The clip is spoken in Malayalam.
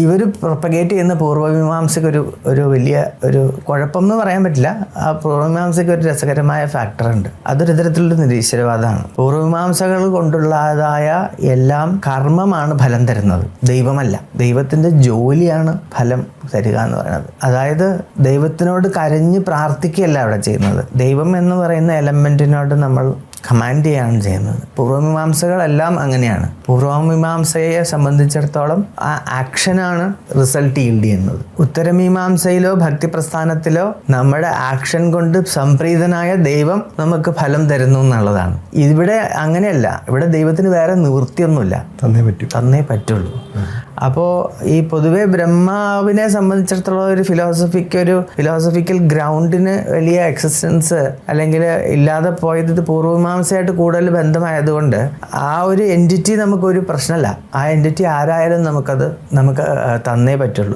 ഇവർ പ്രൊപ്പഗേറ്റ് ചെയ്യുന്ന പൂർവ്വമീമാംസയ്ക്ക് ഒരു വലിയ ഒരു കുഴപ്പം എന്ന് പറയാൻ പറ്റില്ല. ആ പൂർവ്വമീമാംസയ്ക്ക് ഒരു രസകരമായ ഫാക്ടറുണ്ട്. അതൊരു തരത്തിലുള്ള നിരീശ്വരവാദമാണ്. പൂർവ്വമീമാംസകൾ കൊണ്ടുള്ളതായ എല്ലാം കർമ്മമാണ് ഫലം തരുന്നത്, ദൈവമല്ല. ദൈവത്തിൻ്റെ ജോലിയാണ് ഫലം തരിക എന്ന് പറയുന്നത്. അതായത് ദൈവത്തിനോട് കരഞ്ഞ് പ്രാർത്ഥിക്കുകയല്ല അവിടെ ചെയ്യുന്നത്. ദൈവം എന്ന് പറയുന്ന എലമെൻറ്റിനോട് നമ്മൾ കമാൻഡ് ചെയ്യാണ് ചെയ്യുന്നത്. പൂർവ്വമീമാംസകളെല്ലാം അങ്ങനെയാണ്. പൂർവ്വമീമാംസയെ സംബന്ധിച്ചിടത്തോളം ആ ആക്ഷനാണ് റിസൾട്ട് ഈൽഡ് ചെയ്യുന്നത്. ഉത്തരമീമാംസയിലോ ഭക്തി പ്രസ്ഥാനത്തിലോ നമ്മുടെ ആക്ഷൻ കൊണ്ട് സംപ്രീതനായ ദൈവം നമുക്ക് ഫലം തരുന്നു എന്നുള്ളതാണ്. ഇവിടെ അങ്ങനെയല്ല. ഇവിടെ ദൈവത്തിന് വേറെ നിവൃത്തിയൊന്നുമില്ല, തന്നേ പറ്റുള്ളൂ. അപ്പോൾ ഈ പൊതുവെ ബ്രഹ്മാവിനെ സംബന്ധിച്ചിടത്തോളം ഒരു ഫിലോസഫിക്കൽ ഗ്രൗണ്ടിന് വലിയ എക്സിസ്റ്റൻസ് അല്ലെങ്കിൽ ഇല്ലാതെ പോയത് ഇത് പൂർവ്വമീമാംസയായിട്ട് കൂടുതൽ ബന്ധമായതുകൊണ്ട് ആ ഒരു എൻറ്റിറ്റി നമുക്കൊരു പ്രശ്നമല്ല. ആ എൻറ്റിറ്റി ആരായാലും നമുക്ക് തന്നേ പറ്റുള്ളൂ.